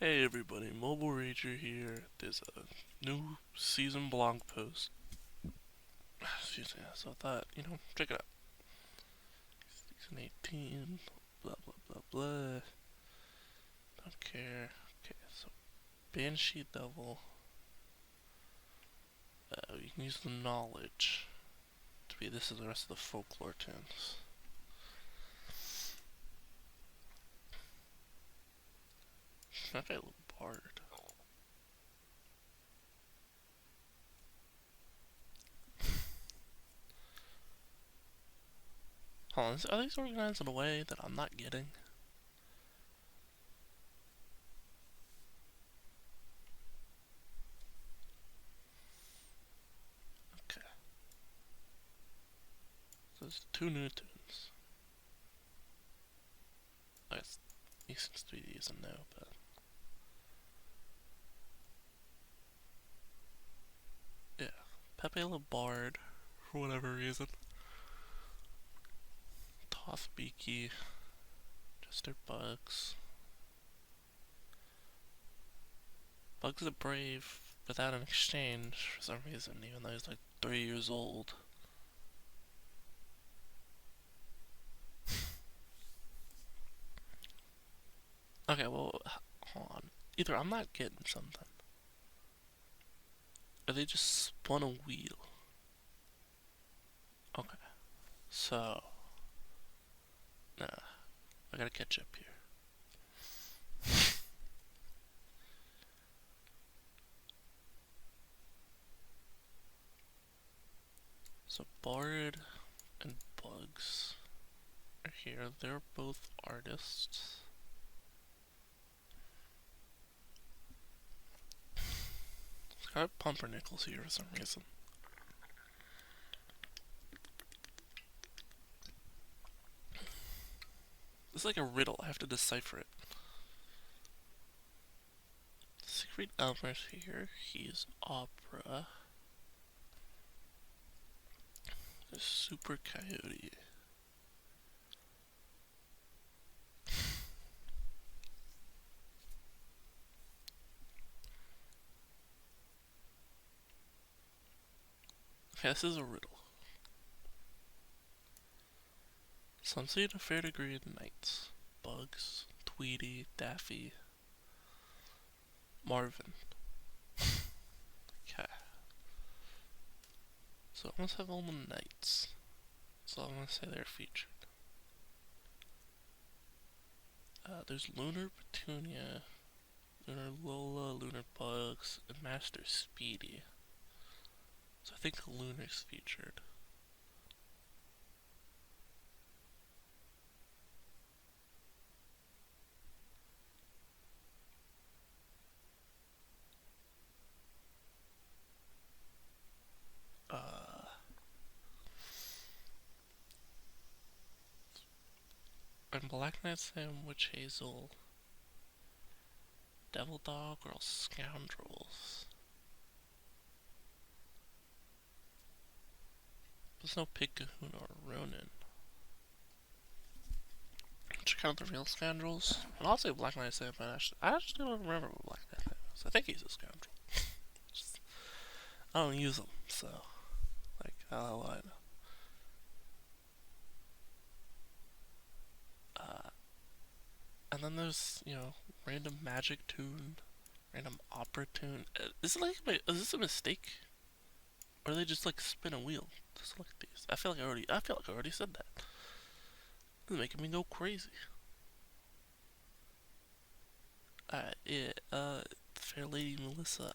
Hey everybody, Mobile Rager here. There's a new season blog post. Excuse me, so I thought, check it out. Season 18, blah blah blah blah. Don't care. Okay, so Banshee Devil. You can use the knowledge to be this is the rest of the folklore tunes. Okay, little bard. Hold on, are these organized in a way that I'm not getting? Okay. So there's two new tunes. I guess Easton's 3D is a no, but yeah. Pepe Le Bard, for whatever reason. Toth Beaky, Jester Bugs. Bugs the Brave without an exchange for some reason, even though he's like 3 years old. Okay, well, hold on. Either I'm not getting something, or they just spun a wheel. Okay, so, nah, I gotta catch up here. So, Bard and Bugs are here. They're both artists. It's got Pumpernickel's here for some reason. It's like a riddle. I have to decipher it. Siegfried Elmer's here. He's opera. The Super Coyote. Okay, this is a riddle. Some say to a fair degree of knights. Bugs, Tweety, Daffy, Marvin. Okay. So I must have all the knights. So I'm gonna say they're featured. There's Lunar Petunia, Lunar Lola, Lunar Bugs, and Master Speedy. So I think Lunar's featured. And Black Knight Sam, Witch Hazel, Devil Dog, or all Scoundrels. There's no Pig Kahuna or Ronin. Which are kind of the real scoundrels. And I'll say Black Knight Sam, but I actually don't remember what Black Knight Sam is. I think he's a scoundrel. Just, I don't use them, so like how will I know? And then there's random magic tune, random opera tune. Is this a mistake, or do they just like spin a wheel to select these? I feel like I already said that. This is making me go crazy. Yeah. Fair Lady Melissa.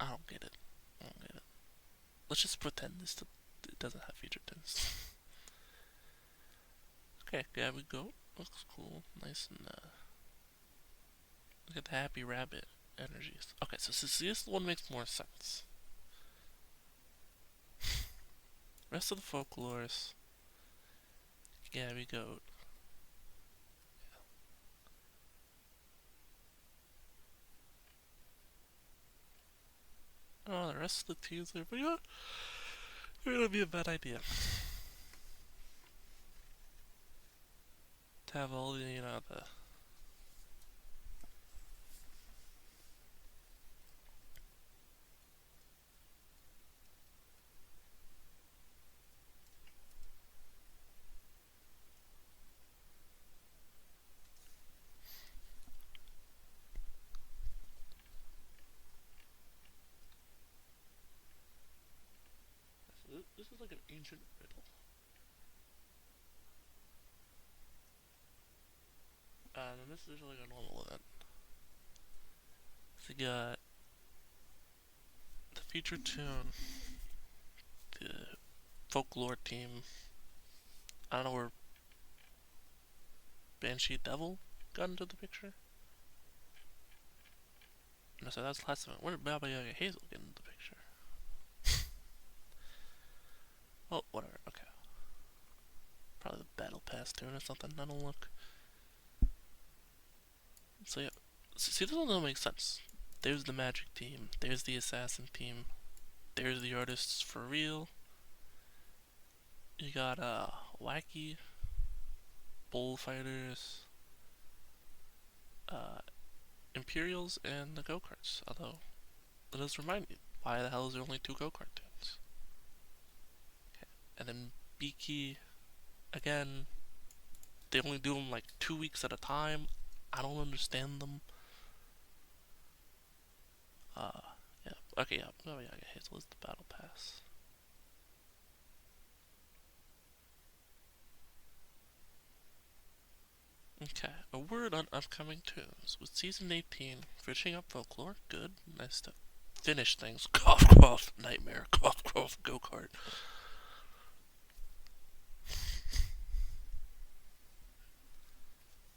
I don't get it. I don't get it. Let's just pretend it doesn't have featured tunes. Okay, there we go. Looks cool, nice and look at the happy rabbit energies. Okay, so this one makes more sense. Rest of the folklores. Yeah, we go. Oh, the rest of the tunes are, but you know, it would be a bad idea to have all the ancient riddle. And this is like a normal event. So you got the feature tune, the folklore team. I don't know where Banshee Devil got into the picture. No, so that's the last event. Where did Baba Yaga Hazel get into the picture? Oh, whatever. Okay. Probably the Battle Pass tune or something. I don't look. So yeah. See, this one don't make sense. There's the magic team. There's the assassin team. There's the artists for real. You got wacky bullfighters, Imperials, and the go-karts. Although, it does remind me, why the hell is there only 2 go-kart tunes? Okay. And then Beaky, again, they only do them like 2 weeks at a time. I don't understand them. Yeah. Okay, yeah. Oh, yeah, Hazel is the Battle Pass. Okay, a word on upcoming tunes. With Season 18, finishing up folklore, good. Nice to finish things. Cough, cough, nightmare. Cough, cough, go-kart.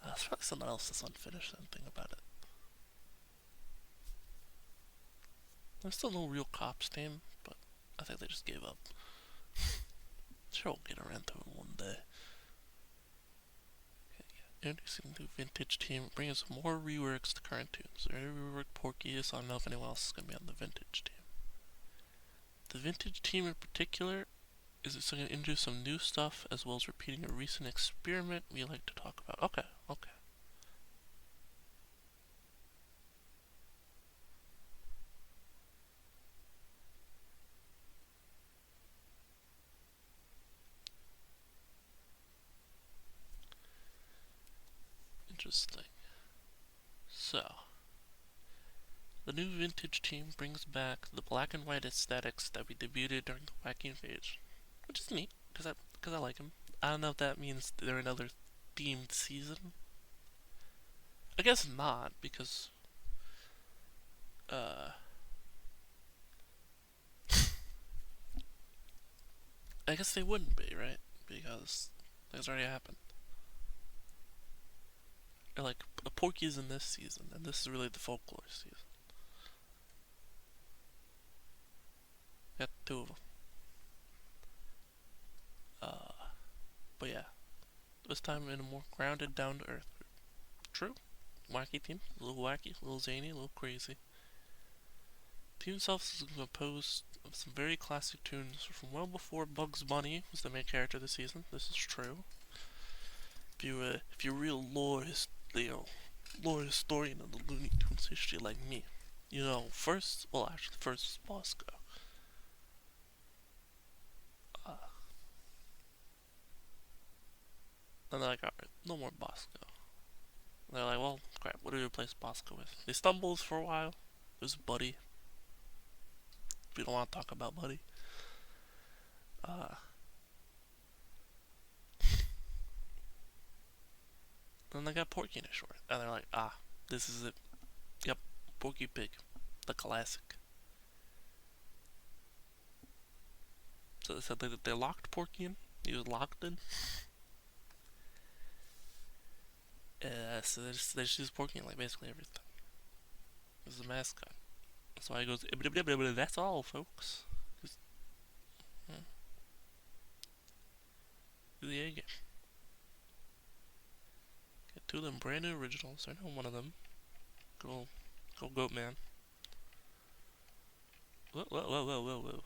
There's probably something else that's unfinished, something about it. There's still no real cops team, but I think they just gave up. Sure, we'll get around to it one day. Introducing the new vintage team, bringing some more reworks to current tunes. They already reworked Porky, so I don't know if anyone else is going to be on the vintage team. The vintage team in particular is it's going to introduce some new stuff as well as repeating a recent experiment we like to talk about. Okay. Interesting. So, the new vintage team brings back the black and white aesthetics that we debuted during the Wacky Invasion, which is neat because I like them. I don't know if that means they're another themed season. I guess not because I guess they wouldn't be, right? Because things already happened. Or like Porky's in this season, and this is really the folklore season. Got 2 of them. But yeah, this time in a more grounded, down to earth. True, wacky team, a little wacky, a little zany, a little crazy. The team itself is composed of some very classic tunes from well before Bugs Bunny was the main character this season. This is true. If you're a real lore historian of the Looney Tunes history like me, you know, first was Bosco. And they're like, alright, no more Bosco. And they're like, well, crap, what do we replace Bosco with? They stumbled for a while. There's Buddy. We don't want to talk about Buddy. Then they got Porky in a short. And they're like, this is it. Yep, Porky Pig. The classic. So they said they locked Porky in. He was locked in. So they just use Porky in like basically everything. He's the mascot. That's why he goes, that's all, folks. Do the A game. Get 2 of them brand new originals. I know one of them. Go Goat Man. Whoa.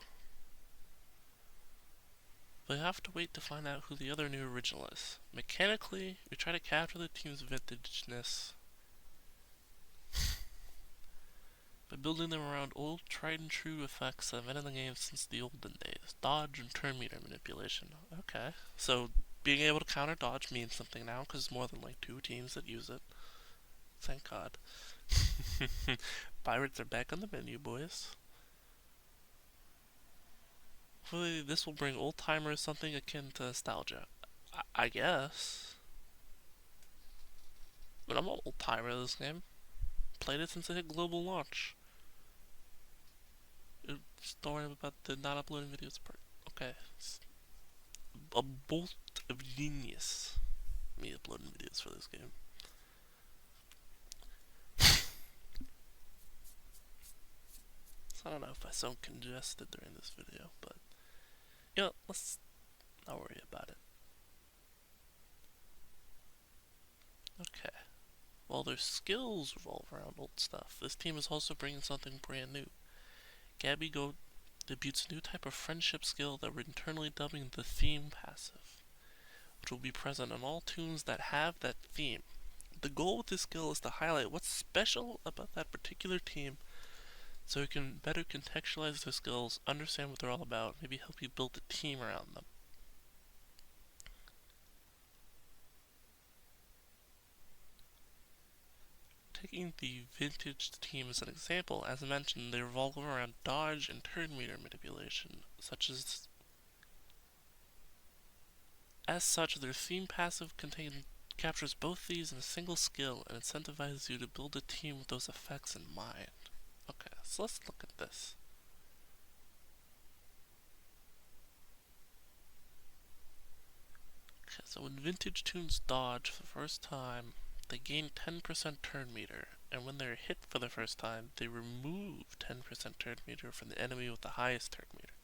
But you have to wait to find out who the other new original is. Mechanically, we try to capture the team's vintageness by building them around old, tried and true effects that have been in the game since the olden days. Dodge and turn meter manipulation. Okay. So, being able to counter dodge means something now, because there's more than like 2 teams that use it. Thank God. Pirates are back on the menu, boys. hopefully this will bring old timers something akin to nostalgia. I guess. But I'm an old timer of this game. Played it since it hit global launch. Don't worry about the not uploading videos part. Okay. It's a bolt of genius. Me uploading videos for this game. So I don't know if I sound congested during this video, but you know, let's not worry about it. Okay. While their skills revolve around old stuff, this team is also bringing something brand new. Gabby Go debuts a new type of friendship skill that we're internally dubbing the theme passive, which will be present on all tunes that have that theme. The goal with this skill is to highlight what's special about that particular team so you can better contextualize their skills, understand what they're all about, maybe help you build a team around them. Taking the vintage team as an example, as I mentioned, they revolve around dodge and turn meter manipulation, as such, their theme passive captures both these in a single skill and incentivizes you to build a team with those effects in mind. Okay, so let's look at this. Okay, so when vintage tunes dodge for the first time, they gain 10% turn meter, and when they're hit for the first time, they remove 10% turn meter from the enemy with the highest turn meter.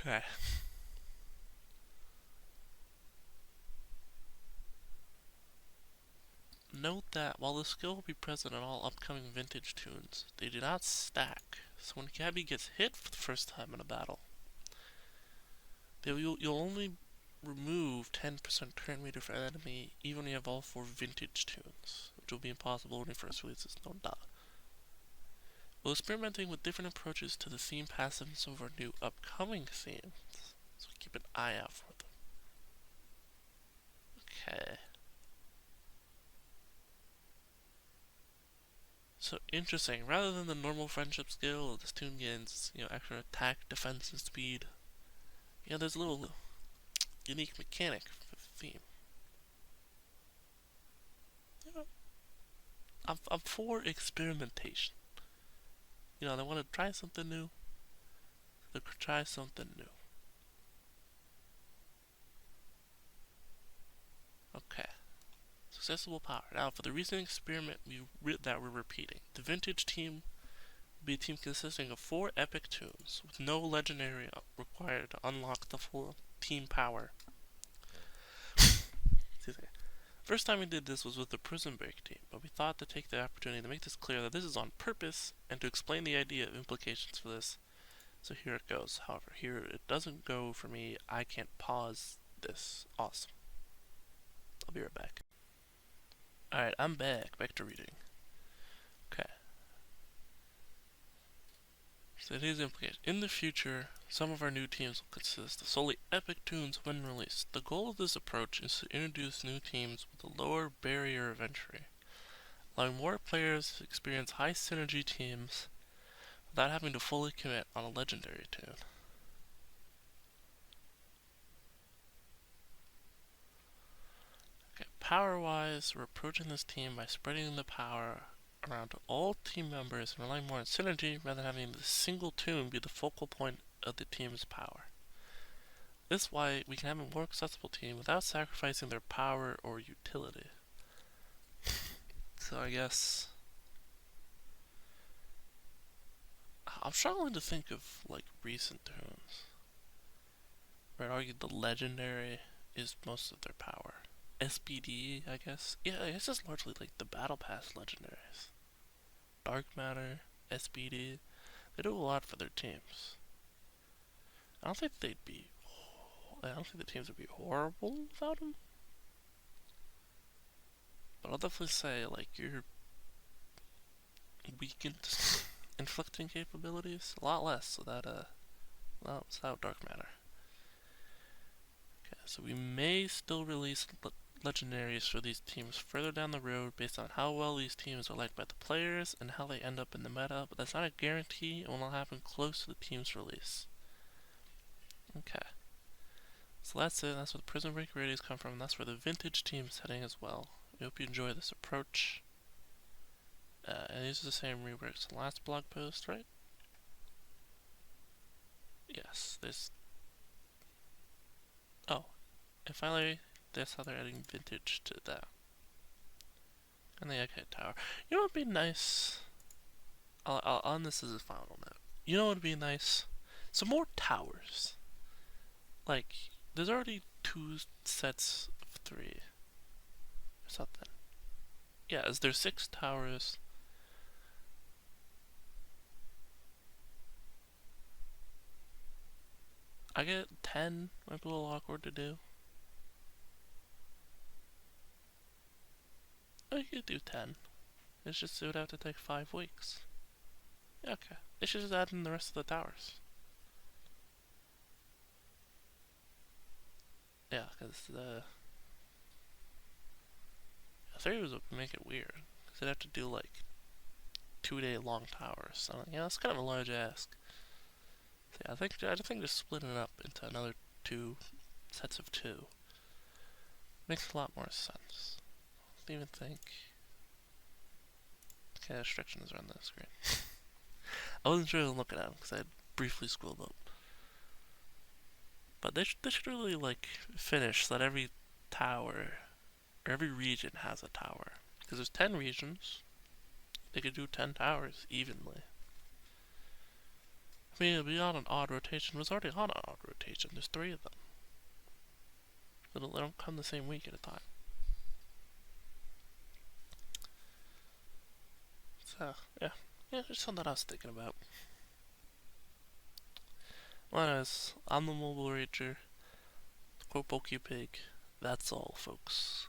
Okay. Note that while the skill will be present in all upcoming vintage tunes, they do not stack, so when Gabby gets hit for the first time in a battle, you'll only remove 10% turn meter for an enemy even when you have all 4 vintage tunes, which will be impossible when it first releases, no doubt. We're experimenting with different approaches to the theme passive in some of our new upcoming themes, so keep an eye out for them. Okay. So interesting, rather than the normal friendship skill, this tune gains, extra attack, defense, and speed. There's a little unique mechanic for the theme. I'm for experimentation. They want to try something new. They could try something new. Okay. Successful power. Now, for the recent experiment that we're repeating, the vintage team will be a team consisting of 4 epic tunes, with no legendary required to unlock the full team power. First time we did this was with the Prison Break team, but we thought to take the opportunity to make this clear that this is on purpose, and to explain the idea of implications for this. So here it goes. However, here it doesn't go for me. I can't pause this. Awesome. I'll be right back. Alright, I'm back to reading. Okay. So these implications. In the future, some of our new teams will consist of solely epic tunes when released. The goal of this approach is to introduce new teams with a lower barrier of entry, allowing more players to experience high synergy teams without having to fully commit on a legendary tune. Okay, power-wise, we're approaching this team by spreading the power around all team members and relying more on synergy rather than having the single tune be the focal point of the team's power. This is why we can have a more accessible team without sacrificing their power or utility. So I guess I'm struggling to think of recent tunes. I'd argue the legendary is most of their power. SBD, I guess. Yeah, I guess it's largely the Battle Pass legendaries. Dark Matter, SBD, they do a lot for their teams. I don't think the teams would be horrible without them. But I'll definitely say, your weakened inflicting capabilities, a lot less without Dark Matter. Okay, so we may still release legendaries for these teams further down the road based on how well these teams are liked by the players and how they end up in the meta, but that's not a guarantee and will not happen close to the team's release. Okay. So that's it. That's where the Prison Break rarities come from. And that's where the vintage team is heading as well. I hope you enjoy this approach. And these are the same reworks as the last blog post, right? Yes, there's... Oh, and finally, that's how they're adding vintage to that. And the Egghead Tower. You know what would be nice? On this as a final note. You know what would be nice? Some more towers. Like, there's already 2 sets of 3. Or something. Yeah, is there 6 towers? I get 10, might be a little awkward to do. Oh, you could do 10. It's just, it would have to take 5 weeks. Yeah, okay. They should just add in the rest of the towers. Yeah, because the 3 would make it weird. Because they'd have to do like 2-day long towers. So, yeah, that's kind of a large ask. So, yeah, I think just splitting it up into another 2 sets of 2 makes a lot more sense. I don't even think. Okay, restrictions are on the screen. I wasn't sure I was looking at them because I had briefly scrolled up. But they should really like finish so that every tower or every region has a tower. Because there's 10 regions, they could do 10 towers evenly. I mean, it'll be on an odd rotation. It was already on an odd rotation. There's 3 of them. They don't come the same week at a time. So, yeah, just something I was thinking about. Well, anyways, I'm the Mobile Rager. Quote Pokey Pig. That's all, folks.